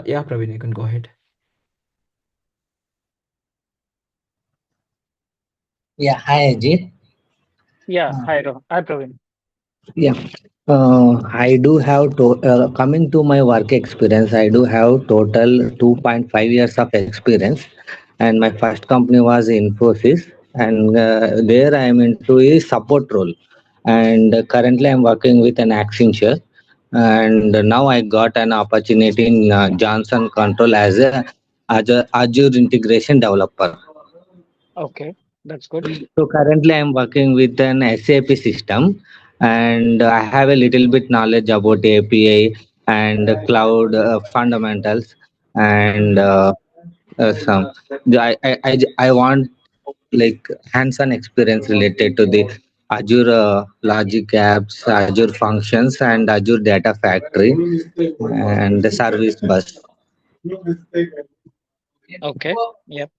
Yeah, Praveen, you can go ahead. Yeah, hi Ajit. Yeah, Uh, hi Praveen. yeah, I do have coming to my work experience. I do have total 2.5 years of experience, and my first company was Infosys, and there I am into a support role. And currently, I'm working with an Accenture, and now I got an opportunity in Johnson Control as a Azure integration developer. Okay, that's good. So currently I'm working with an SAP system, and I have a little bit knowledge about API and cloud fundamentals, and Mm-hmm. some I want like hands-on experience related to the Azure Logic Apps, Azure Functions, and Azure Data Factory, and the Service Bus. Okay. Yep.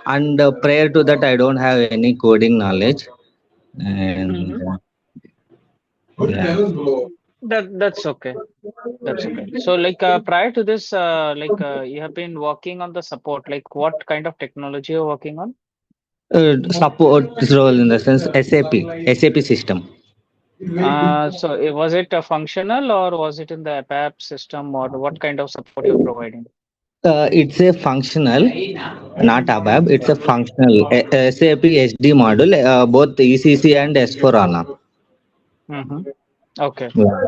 And prior to that, I don't have any coding knowledge, and Mm-hmm. yeah. That's okay. That's okay. So, prior to this, you have been working on the support. Like, what kind of technology you're working on? Support role in the sense SAP system. Was it a functional or was it in the app system or what kind of support you're providing? It's a functional, not ABAP. It's a functional SAP SD module, both ECC and S4HANA. Mm-hmm. Okay. Yeah.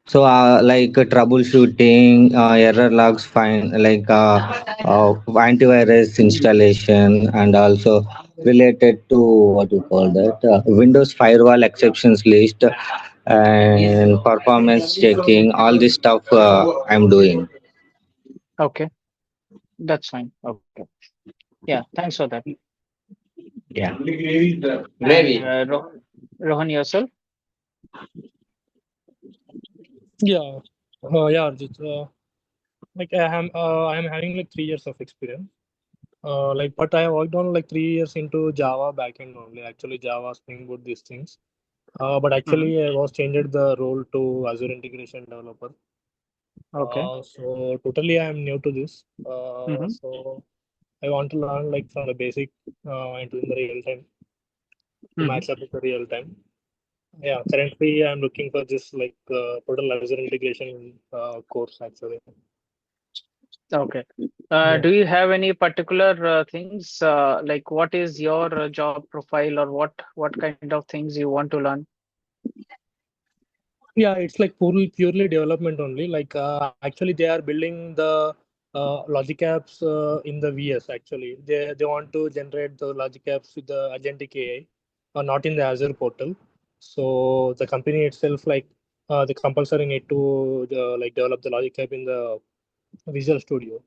So, like troubleshooting, error logs, fine, like antivirus installation, and also related to what you call that Windows firewall exceptions list and performance checking. All this stuff I'm doing. Okay. That's fine. Okay. Yeah. Thanks for that. Yeah. And Maybe. Rohan, yourself? Yeah, yeah, Arjit. I am having like 3 years of experience. But I worked on like 3 years into Java backend only. Actually, Java, Spring Boot, these things. But Mm-hmm. actually, I was changed the role to Azure Integration Developer. Okay. So totally, I am new to this. Mm-hmm. So I want to learn like from the basic into in the real time to Mm-hmm. match up with the real time. Yeah, currently I'm looking for this like total Azure integration course actually. Okay. Yeah. Do you have any particular things like what is your job profile or what kind of things you want to learn? Yeah, it's like purely development only. Actually, they are building the logic apps in the VS. Actually, they want to generate the logic apps with the agentic AI, not in the Azure portal. So the company itself, the compulsory need to like develop the logic app in the Visual Studio.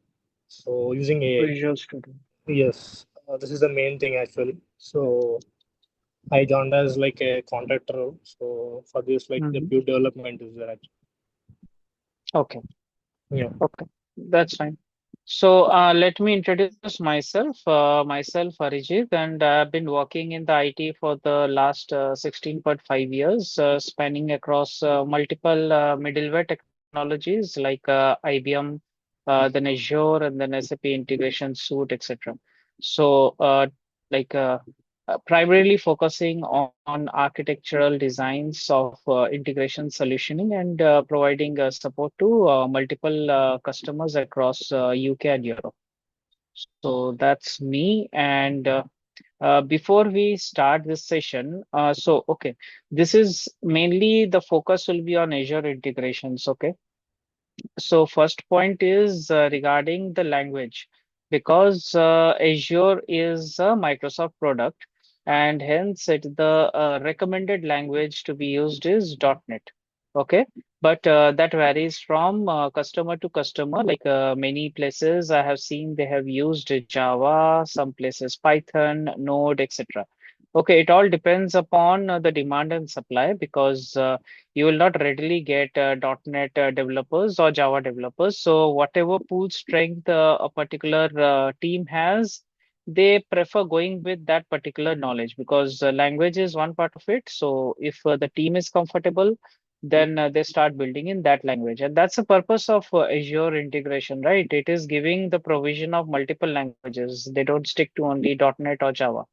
So using AI. Visual Studio. Yes, this is the main thing actually. So I joined as like a contractor role. So for this, like the Mm-hmm. pure development is there actually. Okay. Yeah. Okay. That's fine. So let me introduce myself. Myself Arijit, and I've been working in the IT for the last 16.5 years, spanning across multiple middleware technologies like IBM, then Azure, and then SAP Integration Suite, etc. So, primarily focusing on architectural designs of integration solutioning and providing support to multiple customers across UK and Europe. So that's me. And before we start this session, okay, this is mainly the focus will be on Azure integrations. Okay. So first point is regarding the language, because Azure is a Microsoft product, and hence the recommended language to be used is .NET. Okay, but that varies from customer to customer. Many places I have seen they have used Java, some places Python, Node, etc. Okay, it all depends upon the demand and supply because you will not readily get .NET developers or Java developers. So whatever pool strength a particular team has, they prefer going with that particular knowledge because language is one part of it. So if the team is comfortable, then they start building in that language. And that's the purpose of Azure integration, right? It is giving the provision of multiple languages. They don't stick to only .NET or Java.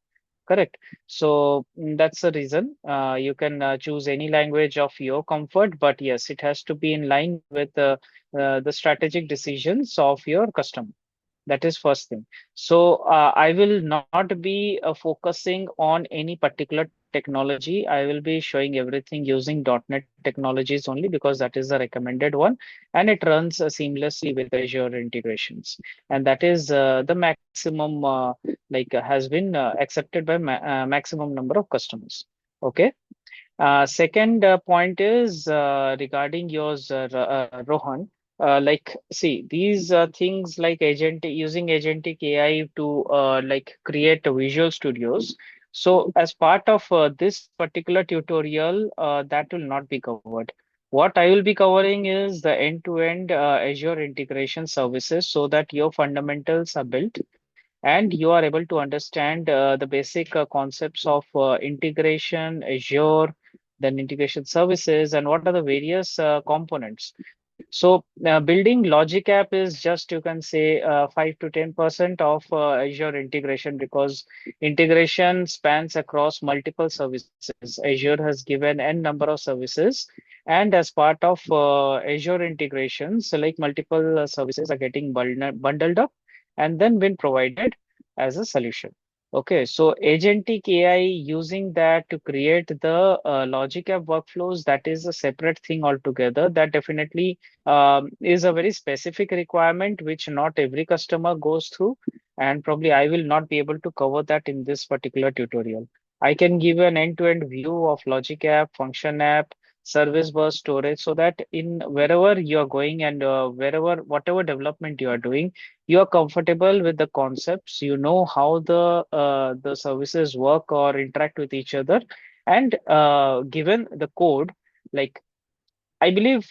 Correct. So that's the reason. You can choose any language of your comfort, but yes, it has to be in line with the strategic decisions of your customer. That is first thing. So I will not be focusing on any particular technology. I will be showing everything using .NET technologies only because that is the recommended one, and it runs seamlessly with Azure integrations. And that is the maximum has been accepted by maximum number of customers. Okay. Second point is regarding yours, Rohan. See, these things like agent using agentic AI to create visual studios. So, as part of this particular tutorial, that will not be covered. What I will be covering is the end-to-end Azure integration services so that your fundamentals are built and you are able to understand the basic concepts of integration, Azure, then integration services, and what are the various components. So building Logic App is just, you can say, 5 to 10% of Azure integration because integration spans across multiple services. Azure has given n number of services, and as part of Azure integrations, so like multiple services are getting bundled up and then been provided as a solution. Okay, so agentic AI using that to create the Logic App workflows, that is a separate thing altogether. That definitely is a very specific requirement which not every customer goes through, and probably I will not be able to cover that in this particular tutorial. I can give an end-to-end view of Logic App, Function App, Service Bus, storage, so that in wherever you are going and wherever whatever development you are doing, you are comfortable with the concepts, you know how the services work or interact with each other, and given the code, like I believe,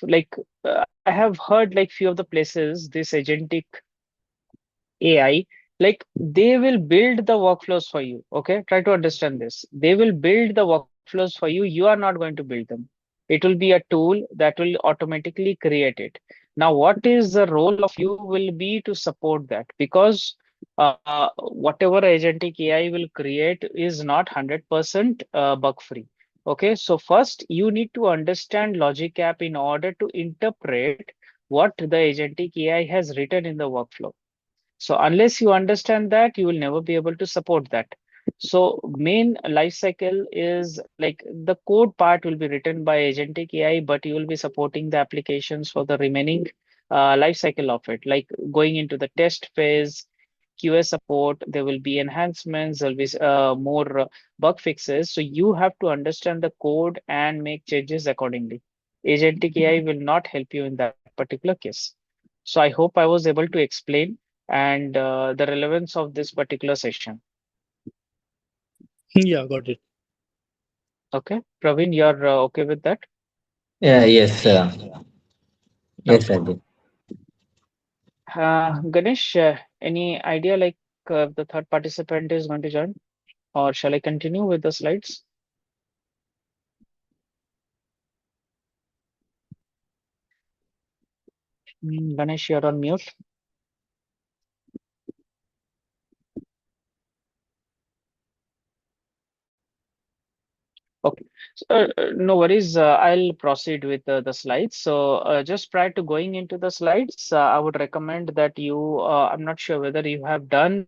I have heard like few of the places this agentic AI, like they will build the workflows for you. Okay, try to understand this. They will build the workflows for you. You are not going to build them. It will be a tool that will automatically create it. Now, what is the role of you will be to support that because whatever agentic AI will create is not 100% bug free. Okay, so first you need to understand Logic App in order to interpret what the agentic AI has written in the workflow. So unless you understand that, you will never be able to support that. So main life cycle is like the code part will be written by agentic AI, but you will be supporting the applications for the remaining life cycle of it, like going into the test phase, QA support, there will be enhancements, there'll be more bug fixes. So you have to understand the code and make changes accordingly. Agentic AI will not help you in that particular case. So I hope I was able to explain and the relevance of this particular session. Yeah, got it. Okay, Praveen, you're okay with that? Yeah, yes, yes, Okay. I did. Ganesh, any idea like the third participant is going to join, or shall I continue with the slides? Ganesh, you're on mute. Okay, so, no worries. I'll proceed with the slides. So, just prior to going into the slides, I would recommend that you, I'm not sure whether you have done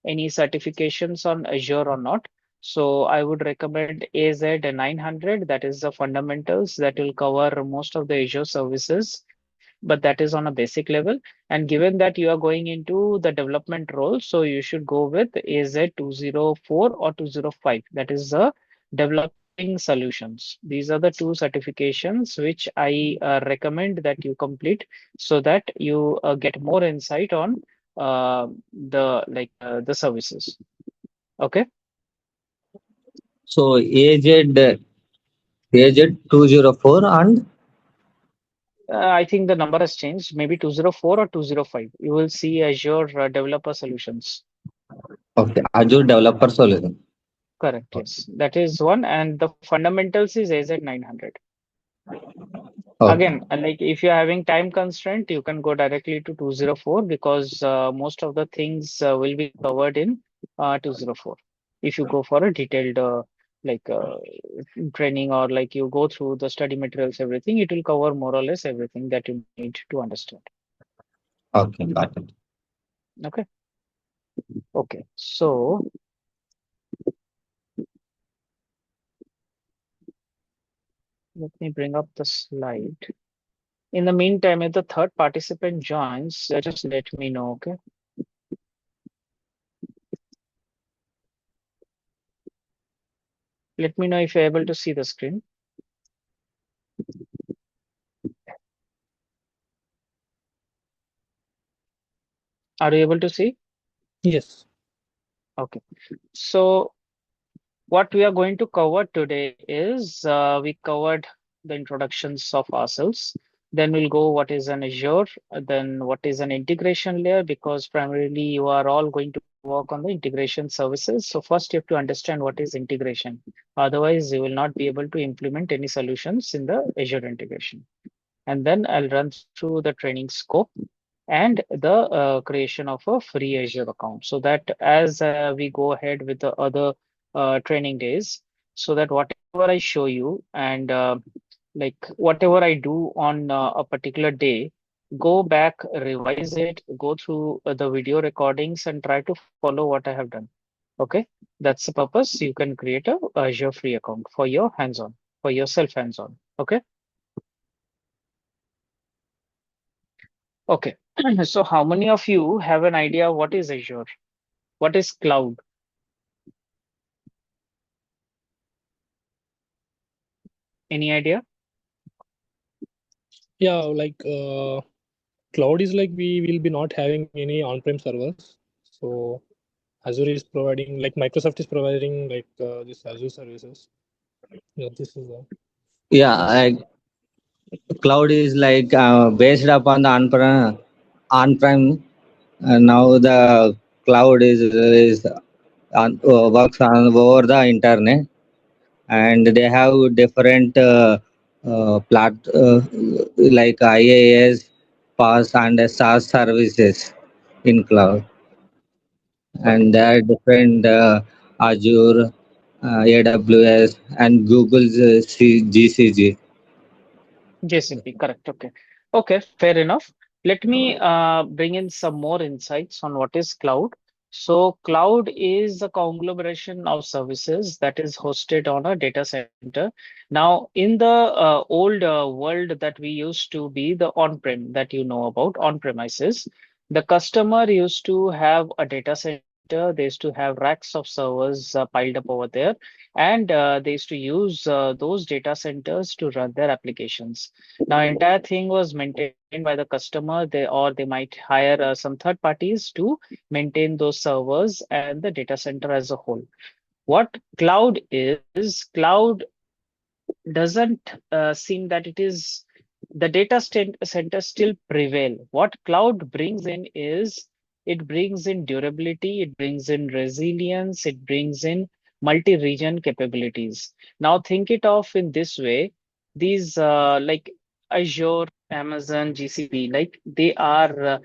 any certifications on Azure or not. So, I would recommend AZ 900, that is the fundamentals that will cover most of the Azure services, but that is on a basic level. And given that you are going into the development role, so you should go with AZ 204 or 205, that is the developing solutions. These are the two certifications which I recommend that you complete so that you get more insight on the services. Okay. So aged 204 and I think the number has changed, maybe 204 or 205. You will see Azure Developer Solutions. okay, Azure Developer Solution. Correct, yes. That is one. And the fundamentals is AZ 900. Okay. Again, like if you're having time constraint, you can go directly to 204 because most of the things will be covered in 204. If you go for a detailed like training or like you go through the study materials, everything, it will cover more or less everything that you need to understand. Okay, got it. Okay. Okay. So let me bring up the slide. In the meantime, if the third participant joins, just let me know. Okay. Let me know if you're able to see the screen. Are you able to see? Yes. Okay. So what we are going to cover today is we covered the introductions of ourselves. Then we'll go what is an Azure, then what is an integration layer, because primarily you are all going to work on the integration services. So first you have to understand what is integration. Otherwise, you will not be able to implement any solutions in the Azure integration. And then I'll run through the training scope and the creation of a free Azure account so that as we go ahead with the other training days, so that whatever I show you and like whatever I do on a particular day, go back, revise it, go through the video recordings and try to follow what I have done. Okay, that's the purpose. You can create a Azure free account for your hands-on, for yourself hands-on. Okay. Okay. So how many of you have an idea what is Azure? What is cloud? Any idea? Yeah, like cloud is like we will be not having any on-prem servers. So Azure is providing, like Microsoft is providing, like this Azure services. Yeah, this is Yeah, cloud is like based upon the on-prem. Now the cloud is works on over the internet, and they have different plat like IaaS, PaaS, and SaaS services in cloud, Okay. and there are different Azure, AWS, and Google's GCG. JCP, correct. Okay. Okay, fair enough. Let me bring in some more insights on what is cloud. So, cloud is a conglomeration of services that is hosted on a data center. Now, in the old world that we used to be the on-prem that you know about, on-premises, the customer used to have a data center. They used to have racks of servers piled up over there, and they used to use those data centers to run their applications. Now, entire thing was maintained by the customer. They might hire some third parties to maintain those servers and the data center as a whole. What cloud is, cloud doesn't seem that it is the center still prevail. What cloud brings in is it brings in durability, it brings in resilience, it brings in multi-region capabilities. Now think it of in this way. These like Azure, Amazon, GCP, like they are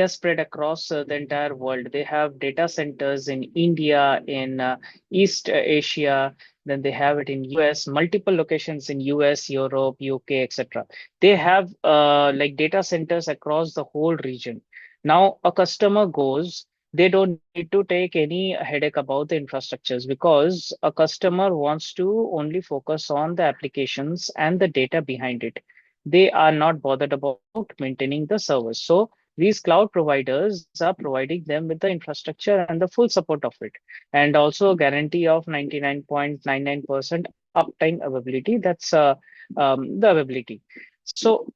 spread across the entire world. They have data centers in India, in East Asia, then they have it in US, multiple locations in US, Europe, UK, etc. They have like data centers across the whole region. Now, a customer goes, they don't need to take any headache about the infrastructures because a customer wants to only focus on the applications and the data behind it. They are not bothered about maintaining the servers. So these cloud providers are providing them with the infrastructure and the full support of it, and also a guarantee of 99.99% uptime availability. That's the availability. So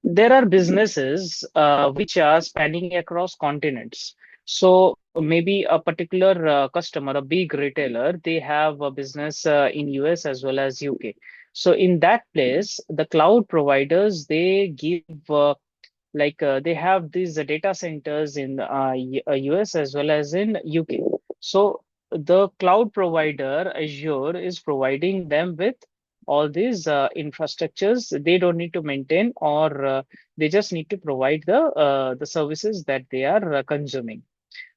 there are businesses which are spanning across continents. So maybe a particular customer, a big retailer, they have a business in US as well as UK. So in that place, the cloud providers, they give they have these data centers in US as well as in UK. So the cloud provider Azure is providing them with all these infrastructures. They don't need to maintain, or they just need to provide the services that they are consuming.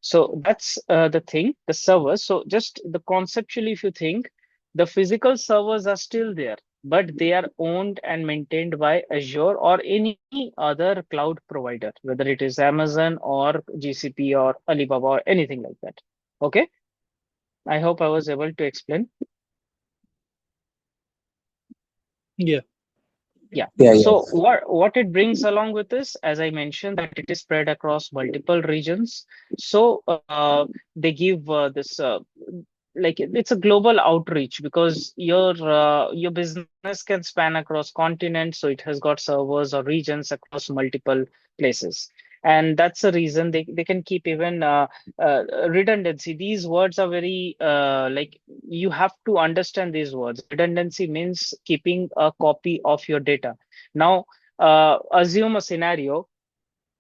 So that's the thing, the servers. So just the conceptually, if you think, the physical servers are still there, but they are owned and maintained by Azure or any other cloud provider, whether it is Amazon or GCP or Alibaba or anything like that. Okay, I hope I was able to explain. Yeah. Yeah. Yeah, So yes. what it brings along with this, as I mentioned, that it is spread across multiple regions. So they give this like it's a global outreach, because your business can span across continents, so it has got servers or regions across multiple places. And that's the reason they can keep even redundancy. These words are very like, you have to understand these words. Redundancy means keeping a copy of your data. Now, assume a scenario.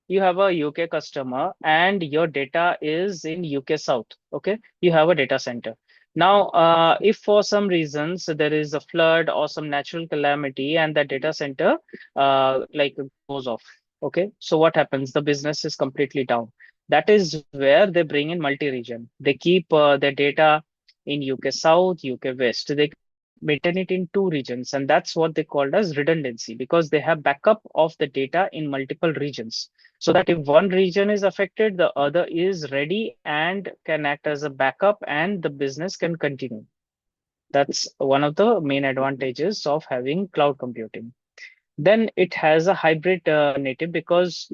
You have a UK customer and your data is in UK South. Okay, you have a data center. Now, if for some reasons there is a flood or some natural calamity and the data center like goes off. Okay, so what happens? The business is completely down. That is where they bring in multi-region. They keep their data in UK South, UK West. They maintain it in two regions, and that's what they called as redundancy, because they have backup of the data in multiple regions, so that if one region is affected, the other is ready and can act as a backup and the business can continue. That's one of the main advantages of having cloud computing. Then it has a hybrid native, because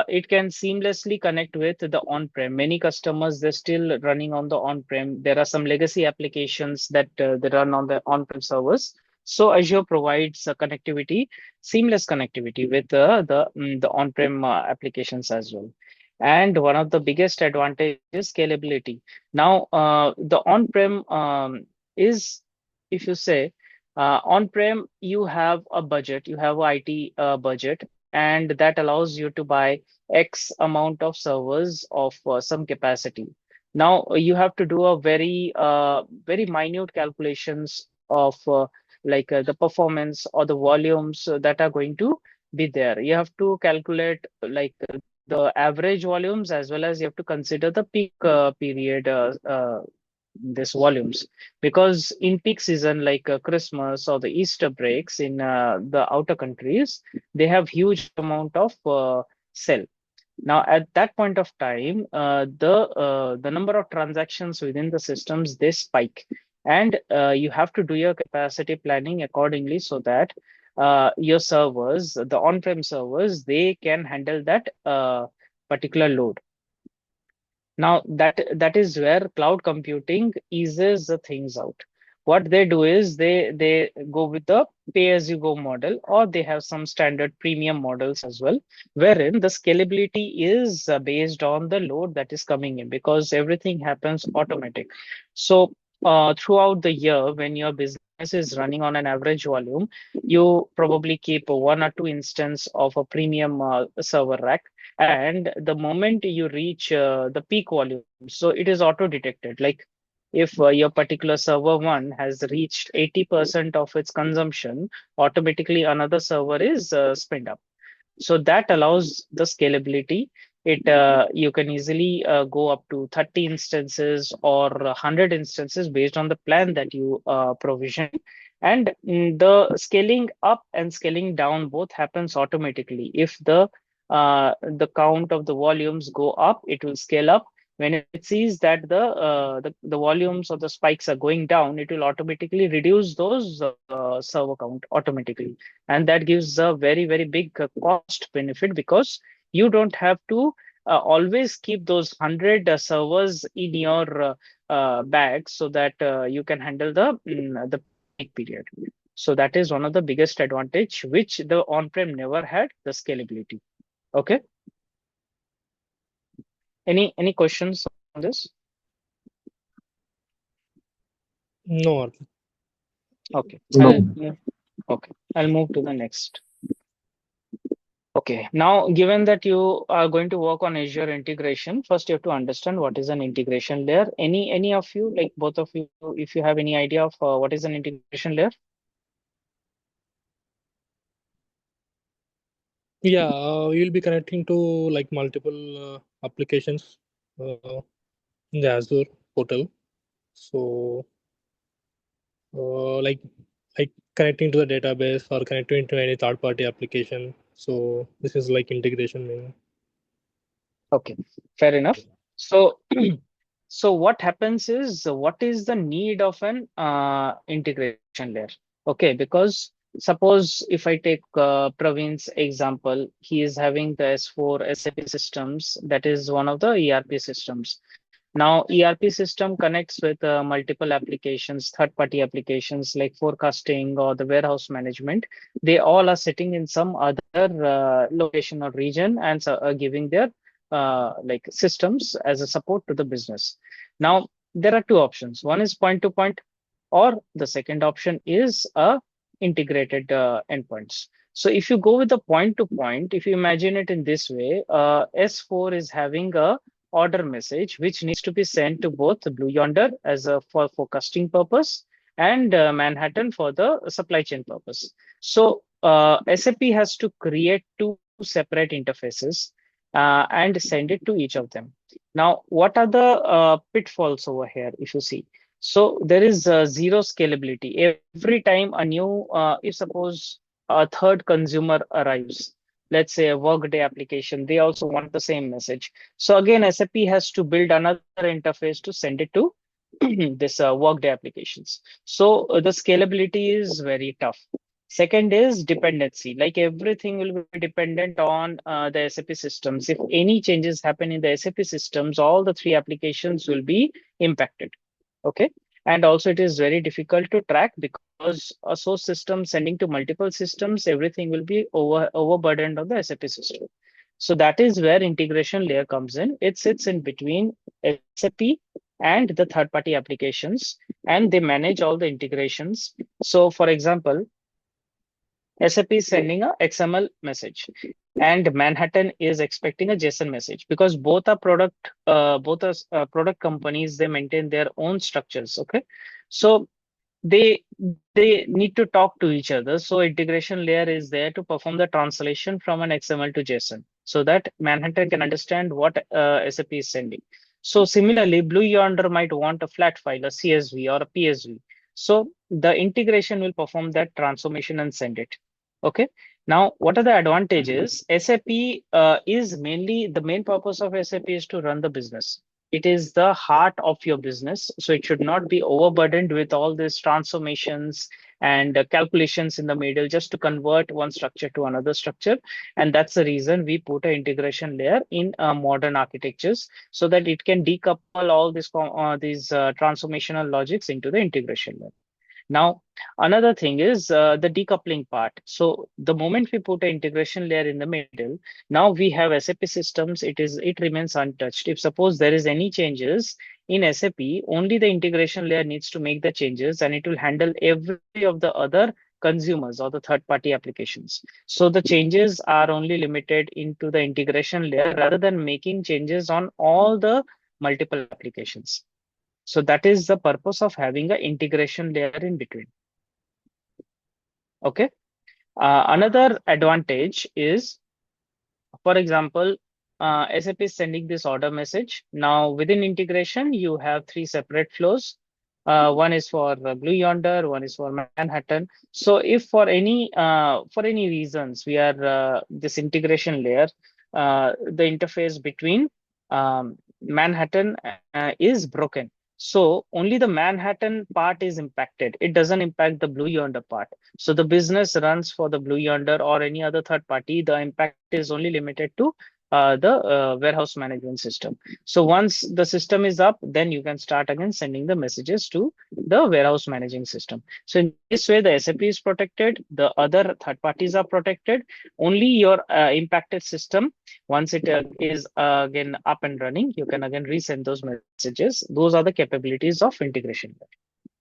it can seamlessly connect with the on-prem. Many customers, they're still running on the on-prem. There are some legacy applications that they run on the on-prem servers. So Azure provides connectivity, seamless connectivity with the on-prem applications as well. And one of the biggest advantages is scalability. Now, the on-prem is, if you say, on-prem, you have a budget, you have a IT budget, and that allows you to buy X amount of servers of some capacity. Now you have to do a very minute calculations of the performance or the volumes that are going to be there. You have to calculate the average volumes, as well as you have to consider the peak period this volumes, because in peak season like Christmas or the Easter breaks in the outer countries, they have huge amount of sell. Now at that point of time, the number of transactions within the systems, they spike, and you have to do your capacity planning accordingly, so that your servers, the on-prem servers, they can handle that particular load. Now that is where cloud computing eases the things out. What they do is they go with the pay-as-you-go model, or they have some standard premium models as well, wherein the scalability is based on the load that is coming in, because everything happens automatic. So throughout the year, when your business is running on an average volume, you probably keep one or two instance of a premium server rack, and the moment you reach the peak volume, so it is auto detected. Like if your particular server one has reached 80% of its consumption, automatically another server is spinned up. So that allows the scalability. It you can easily go up to 30 instances or 100 instances based on the plan that you provision. And the scaling up and scaling down both happens automatically. If the count of the volumes go up, it will scale up. When it sees that the volumes or the spikes are going down, it will automatically reduce those server count automatically, and that gives a very big cost benefit, because you don't have to always keep those 100 servers in your bag, so that you can handle the peak period. So that is one of the biggest advantage which the on-prem never had, the scalability. Okay, any questions on this? No, Arthur. Okay, No. I'll move to the next. Okay, now given that you are going to work on Azure integration, first you have to understand what is an integration layer. Any of you, like both of you, if you have any idea of what is an integration layer? Yeah, you'll be connecting to like multiple applications in the Azure portal. So, like connecting to the database or connecting to any third-party application. So this is like integration meaning. Okay, fair enough. So, so what happens is, what is the need of an integration layer? Okay, because suppose if I take Praveen's example, he is having the S4 SAP systems, that is one of the ERP systems. Now, ERP system connects with multiple applications, third-party applications like forecasting or the warehouse management. They all are sitting in some other location or region and so, giving their like systems as a support to the business. Now, there are two options. One is point-to-point, or the second option is integrated endpoints. So if you go with the point-to-point, if you imagine it in this way, S4 is having a order message which needs to be sent to both Blue Yonder as a for forecasting purpose and Manhattan for the supply chain purpose. So SAP has to create two separate interfaces and send it to each of them. Now, what are the pitfalls over here if you see? So there is zero scalability. Every time a new, if suppose a third consumer arrives, let's say a Workday application, they also want the same message. So again, SAP has to build another interface to send it to this Workday applications. So the scalability is very tough. Second is dependency. Like everything will be dependent on the SAP systems. If any changes happen in the SAP systems, all the three applications will be impacted. Okay. And also it is very difficult to track because a source system sending to multiple systems, everything will be overburdened on the SAP system. So that is where integration layer comes in. It sits in between SAP and the third-party applications, and they manage all the integrations. So for example, SAP is sending a XML message, and Manhattan is expecting a JSON message because both are product companies. They maintain their own structures. Okay, so they need to talk to each other. So integration layer is there to perform the translation from an XML to JSON so that Manhattan can understand what SAP is sending. So similarly, Blue Yonder might want a flat file, a CSV or a PSV. So the integration will perform that transformation and send it. Okay. Now, what are the advantages? SAP is mainly the main purpose of SAP is to run the business. It is the heart of your business. So it should not be overburdened with all these transformations and calculations in the middle just to convert one structure to another structure. And that's the reason we put an integration layer in modern architectures so that it can decouple all these transformational logics into the integration layer. Now, another thing is the decoupling part. So the moment we put an integration layer in the middle, now we have SAP systems. It remains untouched. If suppose there is any changes in SAP, only the integration layer needs to make the changes, and it will handle every of the other consumers or the third-party applications. So the changes are only limited into the integration layer rather than making changes on all the multiple applications. So that is the purpose of having an integration layer in between. Okay. Another advantage is, for example, SAP is sending this order message. Now within integration, you have three separate flows. One is for Blue Yonder, one is for Manhattan. So if for any reasons we are this integration layer, the interface between Manhattan is broken. So only the Manhattan part is impacted. It doesn't impact the Blue Yonder part. So the business runs for the Blue Yonder or any other third party. The impact is only limited to the warehouse management system. So once the system is up, then you can start again sending the messages to the warehouse managing system. So in this way, the SAP is protected. The other third parties are protected. Only your impacted system, once it is again up and running, you can again resend those messages. Those are the capabilities of integration.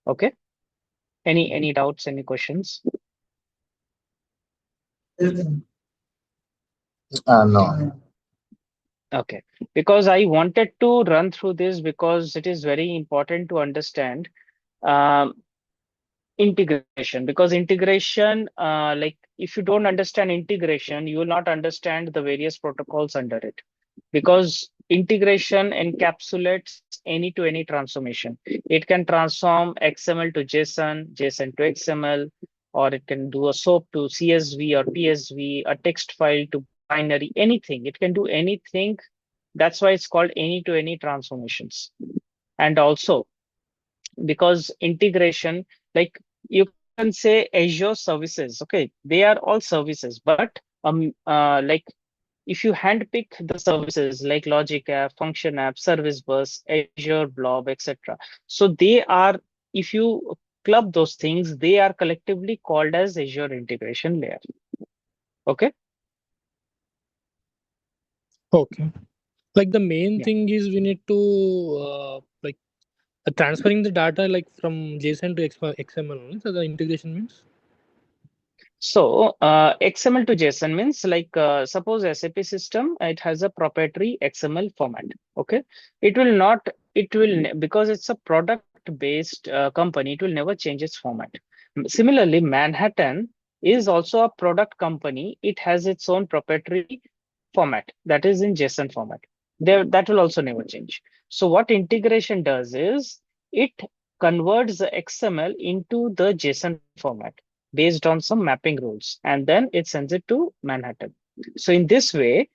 Okay. Any doubts? Any questions? No. Okay, because I wanted to run through this because it is very important to understand. Um, integration, because integration, like if you don't understand integration, you will not understand the various protocols under it, because integration encapsulates any to any transformation. It can transform XML to JSON, JSON to XML, or it can do a SOAP to CSV or PSV, a text file to binary, anything. It can do anything. That's why it's called any to any transformations. And also, because integration, like you can say Azure services, okay, they are all services, but like if you handpick the services like Logic App, Function App, Service Bus, Azure Blob, etc. So they are, if you club those things, they are collectively called as Azure integration layer. Okay. Okay. Like the main Yeah. thing is we need to like transferring the data like from JSON to XML only. So the integration means. So XML to JSON means like suppose SAP system, it has a proprietary XML format. Okay, it will not, because it's a product based company, it will never change its format. Similarly, Manhattan is also a product company. It has its own proprietary format that is in JSON format. There, that will also never change. So what integration does is it converts the XML into the JSON format based on some mapping rules, and then it sends it to Manhattan. So in this way,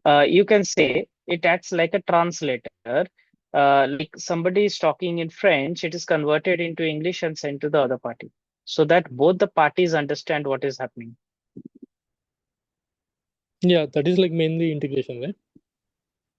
you can say it acts like a translator. Like somebody is talking in French, it is converted into English and sent to the other party, so that both the parties understand what is happening. Yeah, that is like mainly integration, right?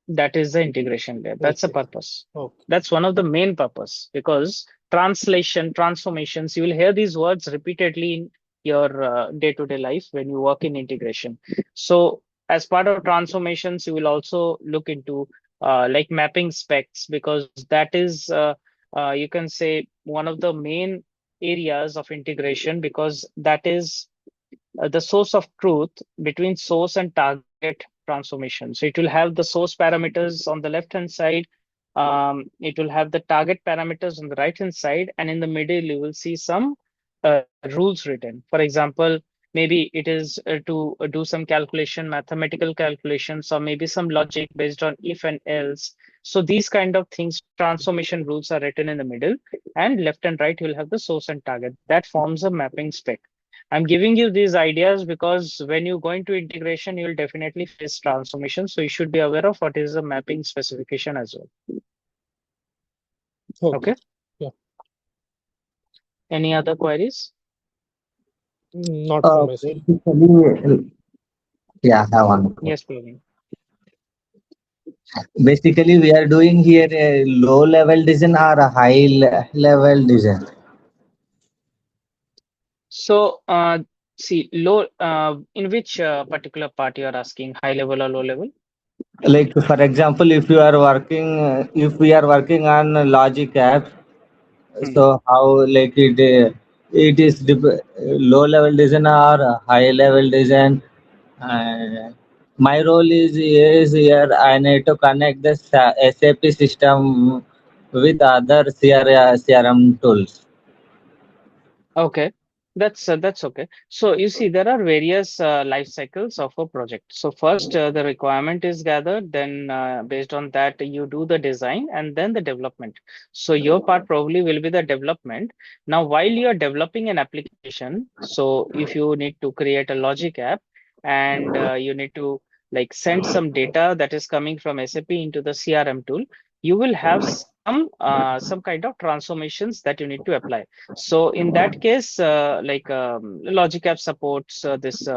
That is the integration layer. That's the Okay. purpose. Okay. That's one of the main purpose, because translation, transformations, you will hear these words repeatedly in your day-to-day life when you work in integration. So as part of transformations, you will also look into like mapping specs, because that is, you can say, one of the main areas of integration, because that is the source of truth between source and target transformation. So it will have the source parameters on the left hand side. It will have the target parameters on the right hand side, and in the middle you will see some rules written. For example, maybe it is to do some calculation, mathematical calculations, or maybe some logic based on if and else. So these kind of things, transformation rules are written in the middle, and left and right you will have the source and target. That forms a mapping spec. I'm giving you these ideas because when you go into integration, you will definitely face transformation. So you should be aware of what is the mapping specification as well. Okay. Okay. Yeah. Any other queries? Not from my side. Basically, yeah, I have one. Yes, Praveen. Basically, we are doing here a low level design or a level design. So see, low, in which particular part you are asking, high level or low level? Like for example, if you are working, if we are working on Logic Apps, Hmm. so how like it is low level design or high level design. My role is here. I need to connect the SAP system with other CRM tools. Okay, that's okay. So you see, there are various life cycles of a project. So first, the requirement is gathered, then based on that, you do the design and then the development. So your part probably will be the development. Now, while you are developing an application, so if you need to create a logic app and you need to like send some data that is coming from SAP into the CRM tool, you will have some kind of transformations that you need to apply. So in that case, like Logic App supports this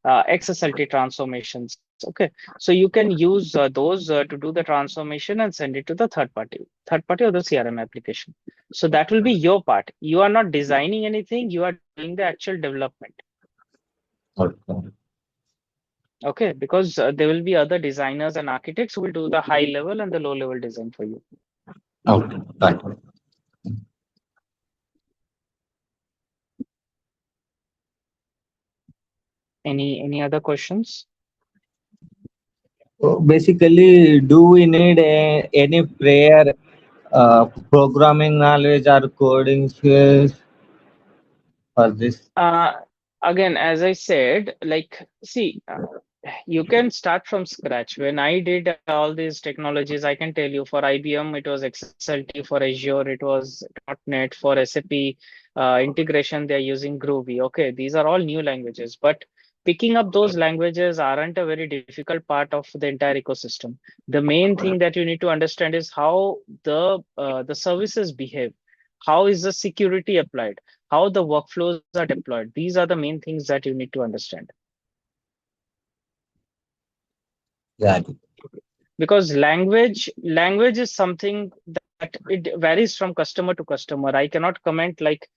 XSLT transformations. Okay, so you can use those to do the transformation and send it to the third party or the CRM application. So that will be your part. You are not designing anything. You are doing the actual development. Okay. Okay, because there will be other designers and architects who will do the high level and the low level design for you. Okay. Right. Any other questions? So basically, do we need any prayer, programming knowledge or coding skills? for this? Uh, Again, as I said, like, see, you can start from scratch. When I did all these technologies, I can tell you for IBM, it was XSLT, for Azure, it was .NET, for SAP integration, they're using Groovy. Okay, these are all new languages, but picking up those languages aren't a very difficult part of the entire ecosystem. The main thing that you need to understand is how the services behave. How is the security applied? How the workflows are deployed. These are the main things that you need to understand. Got it. Because language is something that it varies from customer to customer. I cannot comment like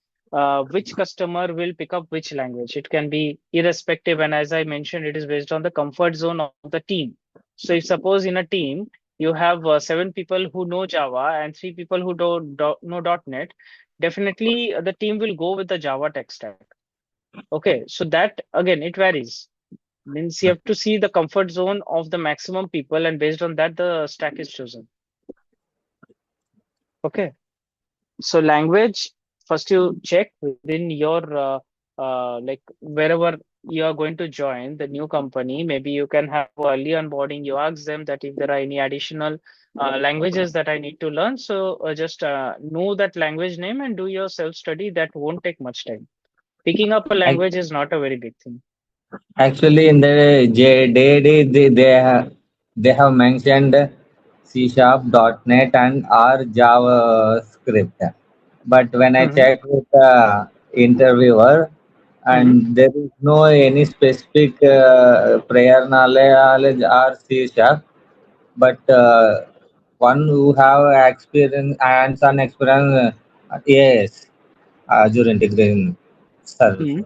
which customer will pick up which language. It can be irrespective, and as I mentioned, it is based on the comfort zone of the team. So if suppose in a team you have seven people who know Java and three people who don't know .NET, definitely the team will go with the Java tech stack. Okay, so that again it varies. Means you have to see the comfort zone of the maximum people, and based on that, the stack is chosen. Okay. So language, first you check within your like wherever you are going to join the new company. Maybe you can have early onboarding. You ask them that if there are any additional languages that I need to learn. So just know that language name and do your self study. That won't take much time. Picking up a Ac- language is not a very big thing. Actually, in the JD, they have mentioned C Sharp, .NET, and R JavaScript. But when I Mhm. checked with the interviewer, Mhm. and there is no any specific prior knowledge or C Sharp, but one who have experience, hands-on experience, AS, Azure Integration Mhm. Services.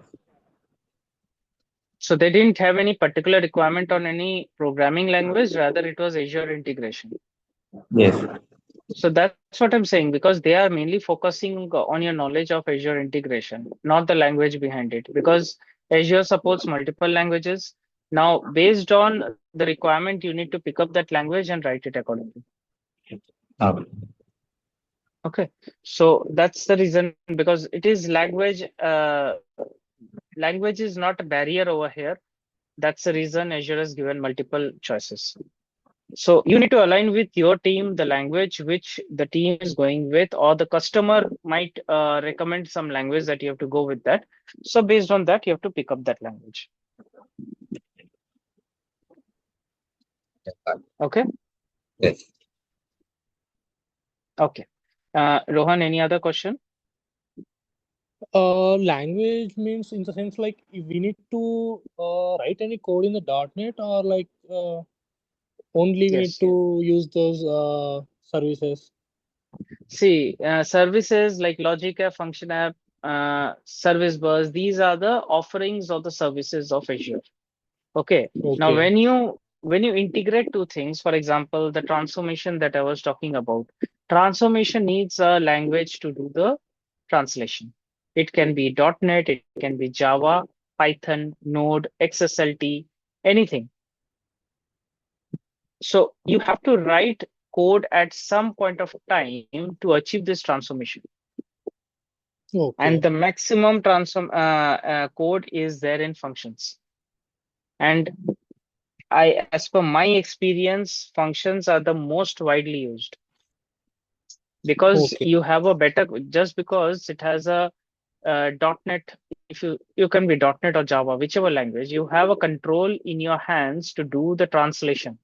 So they didn't have any particular requirement on any programming language, rather it was Azure integration. Yes. So that's what I'm saying, because they are mainly focusing on your knowledge of Azure integration, not the language behind it, because Azure supports multiple languages. Now, based on the requirement, you need to pick up that language and write it accordingly. Okay. Okay. So that's the reason, because it is language, language is not a barrier over here. That's the reason Azure has given multiple choices. So you need to align with your team, the language which the team is going with, or the customer might recommend some language that you have to go with that. So based on that, you have to pick up that language. Okay. Yes. Okay. Rohan, any other question? Language means in the sense like if we need to write any code in the .NET, or like only we need Yes. to use those services. See, services like Logic App, Function App, Service Bus, these are the offerings of the services of Azure. Okay. Now, Okay. when you integrate two things, for example, the transformation that I was talking about, transformation needs a language to do the translation. It can be .NET, it can be Java, Python, Node, XSLT, anything. So you have to write code at some point of time to achieve this transformation. And Okay. the maximum transform code is there in functions. And as per my experience, functions are the most widely used because Okay. you have a better, just because it has a .NET, if you can be .NET or Java, whichever language, you have a control in your hands to do the translation.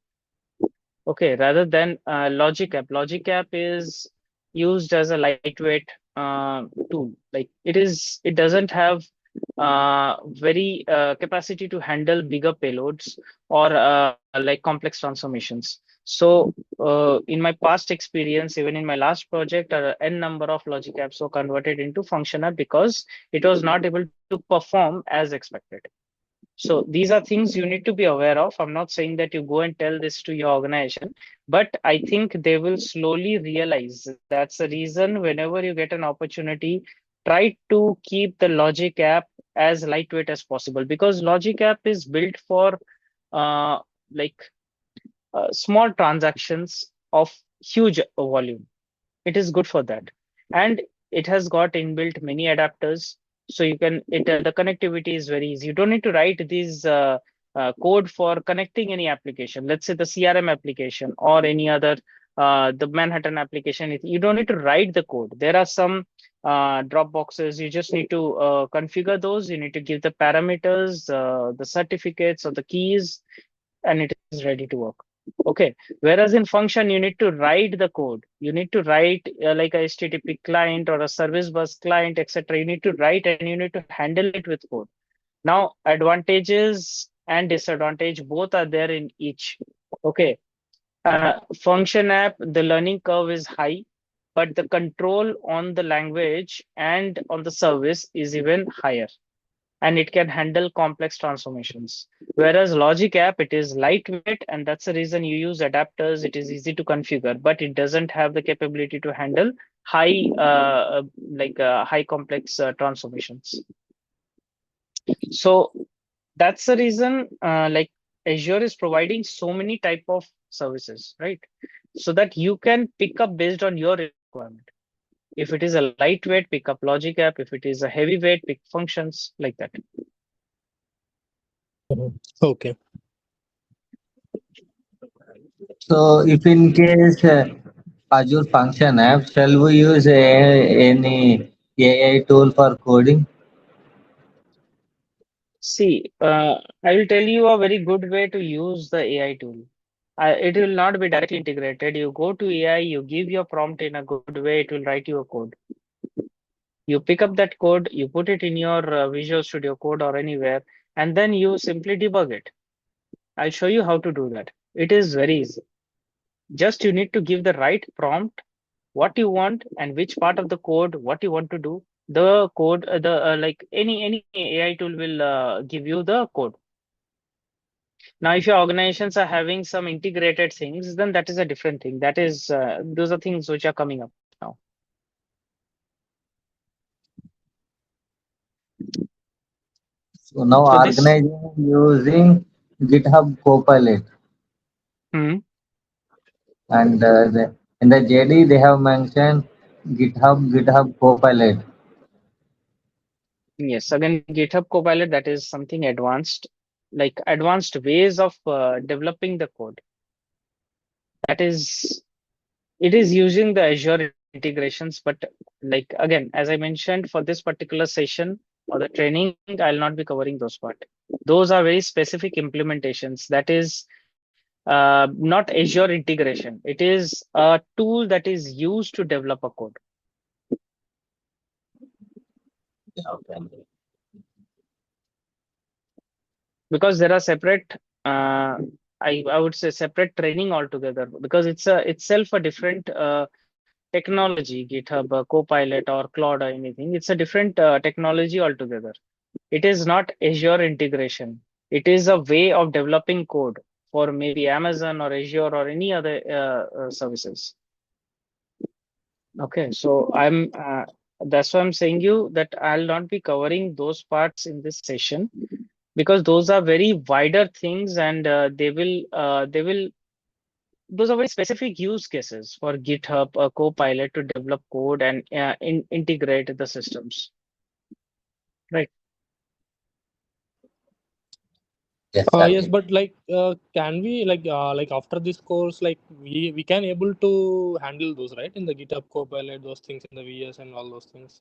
Okay, rather than Logic App. Logic App is used as a lightweight tool. Like it doesn't have very capacity to handle bigger payloads or like complex transformations. So in my past experience, even in my last project, n number of Logic Apps were converted into function app because it was not able to perform as expected. So these are things you need to be aware of. I'm not saying that you go and tell this to your organization, but I think they will slowly realize. That's the reason whenever you get an opportunity, try to keep the Logic app as lightweight as possible, because Logic app is built for uh, like small transactions of huge volume. It is good for that. And it has got inbuilt many adapters. So you can the connectivity is very easy. You don't need to write these code for connecting any application. Let's say the CRM application or any other the Manhattan application. You don't need to write the code. There are some drop boxes. You just need to configure those. You need to give the parameters, the certificates or the keys, and it is ready to work. Okay. Whereas in function, you need to write the code. You need to write like a HTTP client or a service bus client, etc. You need to write and you need to handle it with code. Now, advantages and disadvantage both are there in each. Okay. Function app, the learning curve is high, but the control on the language and on the service is even higher, and it can handle complex transformations. Whereas Logic App, it is lightweight, and that's the reason you use adapters. It is easy to configure, but it doesn't have the capability to handle high, high complex transformations. So that's the reason, like Azure is providing so many type of services, right? So that you can pick up based on your requirement. If it is a lightweight, pick up Logic App. If it is a heavyweight, pick functions like that. Okay. So if in case Azure Function app, shall we use any AI tool for coding? See, I will tell you a very good way to use the AI tool. It will not be directly integrated. You go to AI, you give your prompt in a good way, it will write you a code. You pick up that code, you put it in your Visual Studio Code or anywhere, and then you simply debug it. I'll show you how to do that. It is very easy. Just you need to give the right prompt, what you want, and which part of the code, what you want to do. The code, like any AI tool will give you the code. Now, if your organizations are having some integrated things, then that is a different thing. That is, those are things which are coming up now. So now So this, organizing using GitHub Copilot, hmm, and in the JD they have mentioned GitHub Copilot. yes, again, GitHub Copilot, that is something advanced, like advanced ways of developing the code. That is, it is using the Azure integrations, but like again, as I mentioned, for this particular session or the training, I'll not be covering those part. Those are very specific implementations. That is not Azure integration. It is a tool that is used to develop a code. Okay. Because there are separate, I would say separate training altogether, because it's a itself a different technology, GitHub, Copilot or Claude or anything. It's a different technology altogether. It is not Azure integration. It is a way of developing code for maybe Amazon or Azure or any other services. Okay, so that's why I'm saying you that I'll not be covering those parts in this session, because those are very wider things, and those are very specific use cases for GitHub, Copilot to develop code and integrate the systems, right? Yes, Yes, Karthik. but can we like after this course, like we can able to handle those, right? In the GitHub Copilot, those things in the VS and all those things.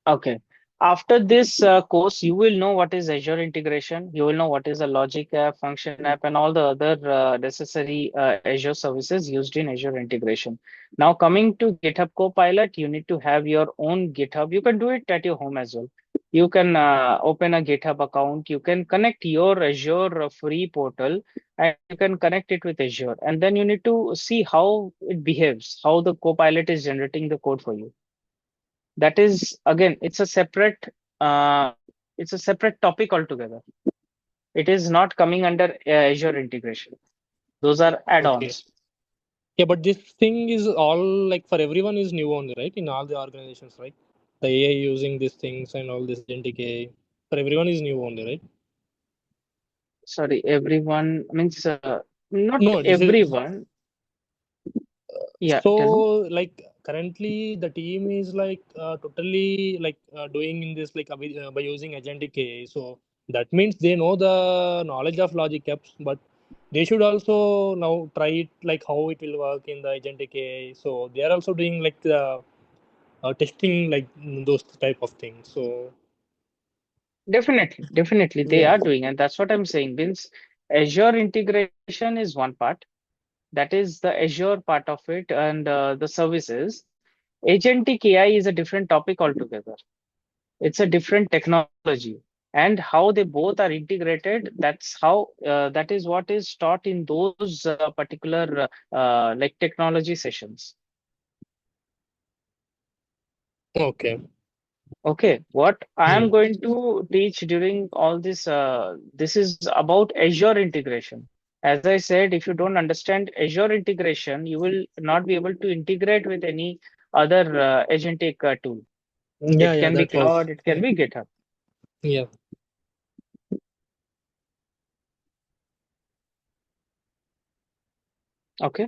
Okay. After this course, you will know what is Azure integration. You will know what is a Logic app, Function app, and all the other necessary Azure services used in Azure integration. Now, coming to GitHub Copilot, you need to have your own GitHub. You can do it at your home as well. You can open a GitHub account. You can connect your Azure free portal, and you can connect it with Azure. And then you need to see how it behaves, how the Copilot is generating the code for you. That is, again, uh, it's a separate topic altogether. It is not coming under Azure integration. Those are Okay. add-ons. Yeah, but this thing is all like for everyone is new only, right? In all the organizations, right? The AI using these things and all this agentic AI for everyone is new only, right? Sorry, everyone means not No, this is everyone. Yeah, so tell me. like currently the team is like totally like doing in this like by using agentic AI. So that means they know the knowledge of logic apps, but they should also now try it like how it will work in the agentic AI. So they are also doing like the testing like those type of things. So Definitely, they yeah. are doing, and that's what I'm saying. Means Azure integration is one part. That is the Azure part of it, and the services. Agentic AI is a different topic altogether. It's a different technology, and how they both are integrated. That is what is taught in those particular like technology sessions. Okay. Okay, what I am Hmm. going to teach during all this, this is about Azure integration. As I said, if you don't understand Azure integration, you will not be able to integrate with any other agentic tool. Yeah, It yeah, can be that was cloud, it can be GitHub. yeah. Okay,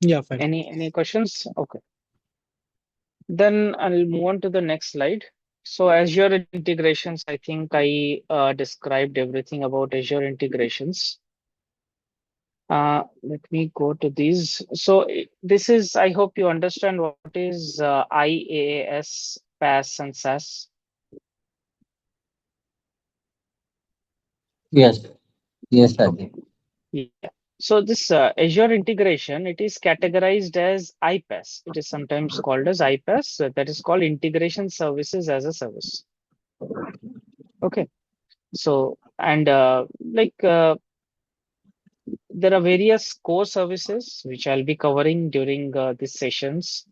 Yeah, fine. any questions? Okay, then I'll move on to the next slide. So Azure integrations, I think I described everything about Azure integrations. Let me go to these. So this is, I hope you understand what is IaaS, PaaS, and SaaS. Yes, yes, Ajay. Yeah. So this Azure integration, it is categorized as iPaaS. It is sometimes called as iPaaS. That is called Integration Services as a Service. Okay. So and there are various core services which I'll be covering during these sessions,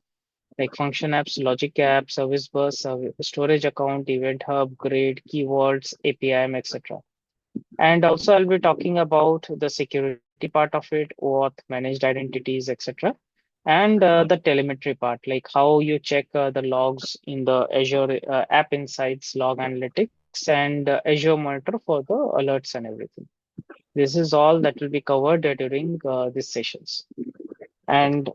like function apps, logic apps, service bus, storage account, event hub, grid, keywords, APIM, etc. And also I'll be talking about the security part of it, OAuth, managed identities, etc. And the telemetry part, like how you check the logs in the Azure App Insights, log analytics, and Azure Monitor for the alerts and everything. This is all that will be covered during these sessions. And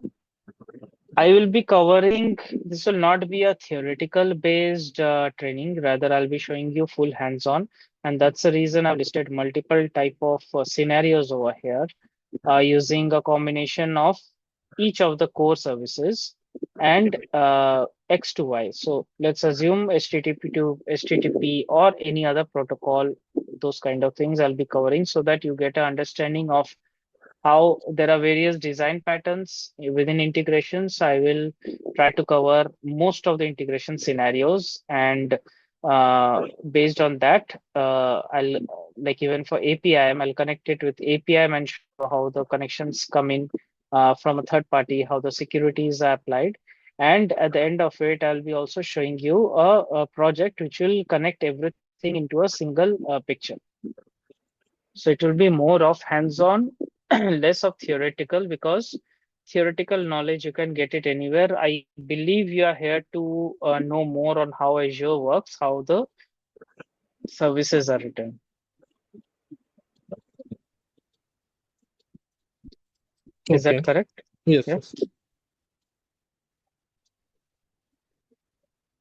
I will be covering, this will not be a theoretical based training, rather I'll be showing you full hands-on. And that's the reason I've listed multiple type of scenarios over here using a combination of each of the core services and X to Y. So let's assume HTTP to HTTP or any other protocol, those kind of things I'll be covering so that you get an understanding of how there are various design patterns within integrations. I will try to cover most of the integration scenarios, and based on that, I'll like even for API, I'll connect it with API and show how the connections come in from a third party, how the securities are applied. And at the end of it, I'll be also showing you a project which will connect everything into a single picture. So it will be more of hands-on, less of theoretical, because theoretical knowledge you can get it anywhere. I believe you are here to know more on how Azure works, how the services are written. Is that Okay. correct? Yes, Yeah. yes.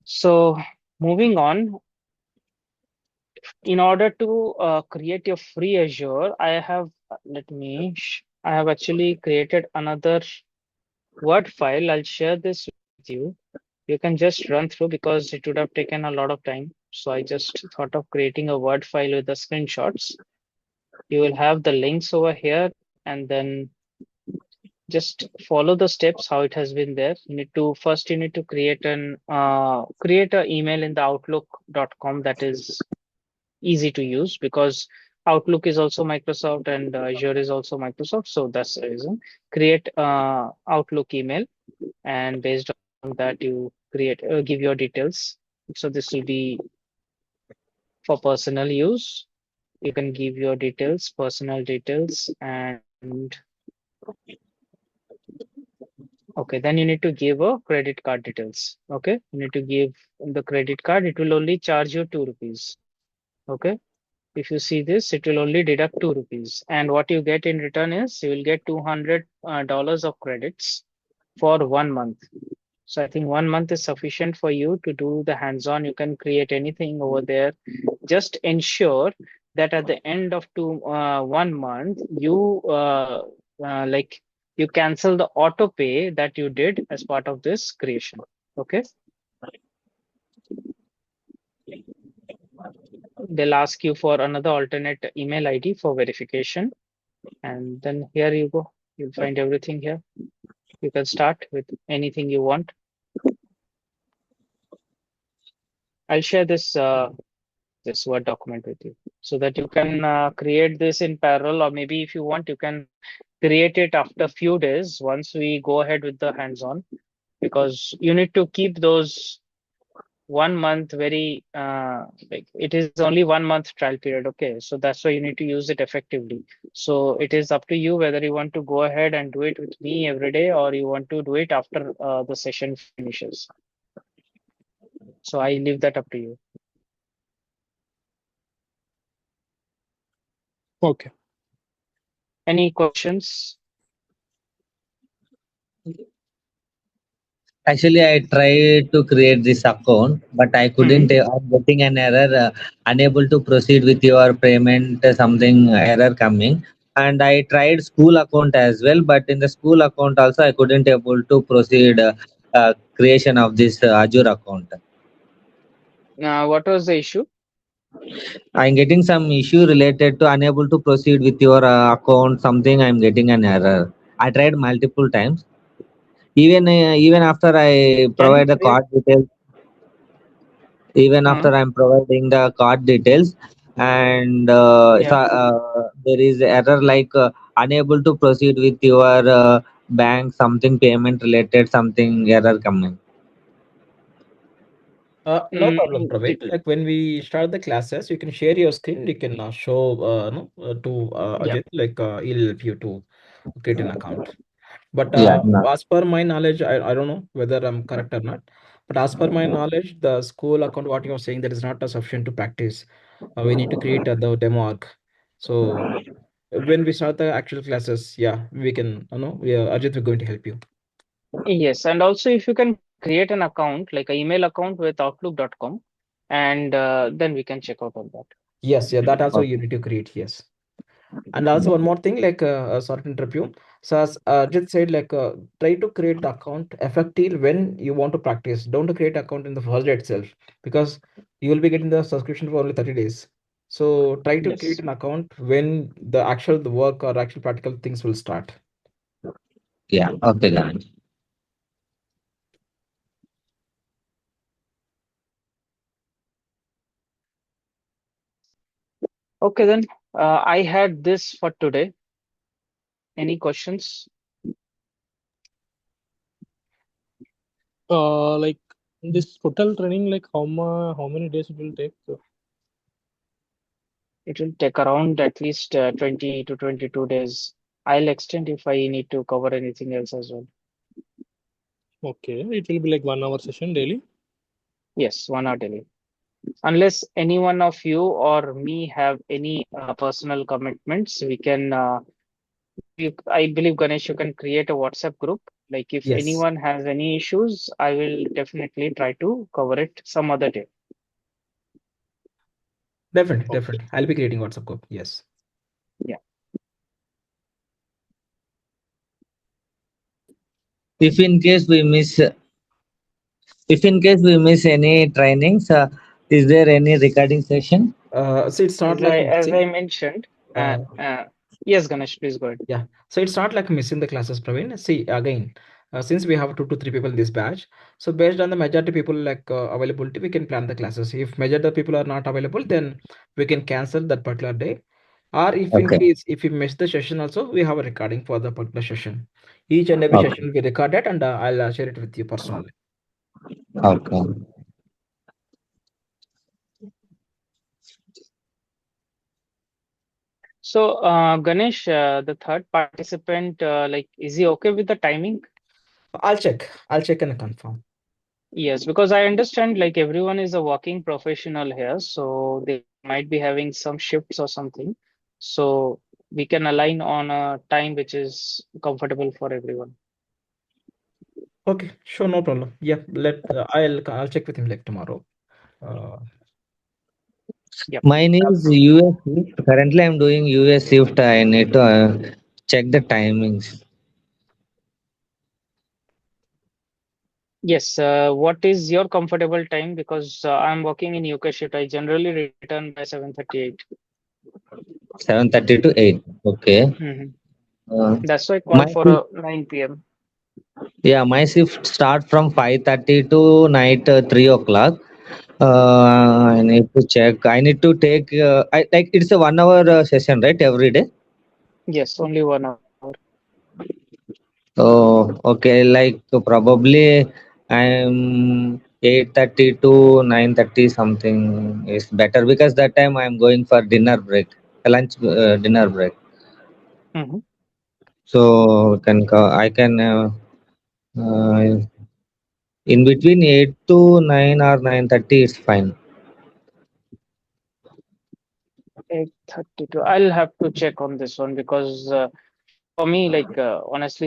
So moving on, in order to create your free Azure, I have actually created another Word file. I'll share this with you. You can just run through because it would have taken a lot of time. So I just thought of creating a Word file with the screenshots. You will have the links over here, and then just follow the steps how it has been there. You need to create an email in the outlook.com that is easy to use, because Outlook is also Microsoft and Azure is also Microsoft. So that's the reason. Create Outlook email, and based on that you give your details. So this will be for personal use. You can give your details, personal details, and okay, then you need to give a credit card details. Okay, you need to give the credit card. It will only charge you 2 rupees. Okay, If you see this, it will only deduct 2 rupees. And what you get in return is you will get $200 of credits for 1 month. So I think 1 month is sufficient for you to do the hands-on. You can create anything over there. Just ensure that at the end of 1 month, you like you cancel the auto pay that you did as part of this creation. Okay. They'll ask you for another alternate email ID for verification. And then here you go. You'll find everything here. You can start with anything you want. I'll share this Word document with you so that you can create this in parallel, or maybe if you want, you can create it after a few days once we go ahead with the hands-on, because you need to keep those 1 month very like it is only 1 month trial period. Okay, so that's why you need to use it effectively. So it is up to you whether you want to go ahead and do it with me every day, or you want to do it after the session finishes. So I leave that up to you. Okay. Any questions? Actually, I tried to create this account, but I couldn't. I'm getting an error, unable to proceed with your payment, something error coming. And I tried school account as well, but in the school account also I couldn't able to proceed creation of this Azure account. What was the issue? I'm getting some issue related to unable to proceed with your account. Something I'm getting an error. I tried multiple times. Even after I Can you provide the create? card details, even Uh, after I'm providing the card details, and yeah. there is error like unable to proceed with your bank, something payment related, something error coming. No problem, Mm, Praveen. Like when we start the classes, you can share your screen. You can show no to yeah. Ajit. Like he'll help you to create an account. But Yeah, no. as per my knowledge, I don't know whether I'm correct or not. But as per my knowledge, the school account, what you're saying, that is not sufficient to practice. We need to create the demo arc. So when we start the actual classes, yeah, we can, Ajit, we're going to help you. Yes, and also if you can create an account, like an email account with outlook.com, and then we can check out on that. Yes, yeah, that also you Okay. need to create, yes. And also one more thing, like sorry to interrupt you. So as Ajit said, like try to create the account effective when you want to practice. Don't create account in the first day itself, because you will be getting the subscription for only 30 days. So try to create Yes. an account when the work or actual practical things will start. Yeah, okay, Ganesh. Okay, then I had this for today. Any questions? Like this total training, like how many days it will take? It will take around at least 20 to 22 days. I'll extend if I need to cover anything else as well. Okay, it will be like 1 hour session daily. Yes, 1 hour daily. Unless any one of you or me have any personal commitments, we can I believe Ganesh, you can create a WhatsApp group. Like if Yes, anyone has any issues, I will definitely try to cover it some other day. definitely, Okay. definitely. I'll be creating WhatsApp group. Yes. Yeah. If in case we miss, if in case we miss any trainings, is there any recording session? So it's not As like I missing. mentioned, Uh, yes, Ganesh, please go ahead. Yeah, so it's not like missing the classes, Praveen. See, again, since we have 2 to 3 people in this batch, so based on the majority people like availability, we can plan the classes. If majority of people are not available, then we can cancel that particular day. Or if in Okay. case if we miss the session, also we have a recording for the particular session. Each and every Okay. session will be recorded, and I'll share it with you personally. Okay. So, Ganesh, the third participant, like, is he okay with the timing? I'll check. I'll check and confirm. Yes, because I understand like everyone is a working professional here, so they might be having some shifts or something. So we can align on a time which is comfortable for everyone. Okay, sure, no problem. Yeah, I'll check with him like tomorrow. Uh, Yep. Mine is US shift. Currently, I'm doing US shift. I need to check the timings. Yes, what is your comfortable time? Because I'm working in UK shift. I generally return by 7:38. 7:30 to 8. Okay. Mm-hmm. Uh, That's why I call my for shift, a 9 p.m. yeah, my shift start from 5:30 to night 3 o'clock. I need to check. I need to take. I like it's a 1 hour session, right? Every day. Yes, only 1 hour. Oh, okay. Like probably I'm 8:30 to 9:30 something is better because that time I'm going for dinner break, lunch dinner break. Mm-hmm. So I can in between 8 to 9 or 9:30 is fine. 8:32. I'll have to check on this one because for me, like honestly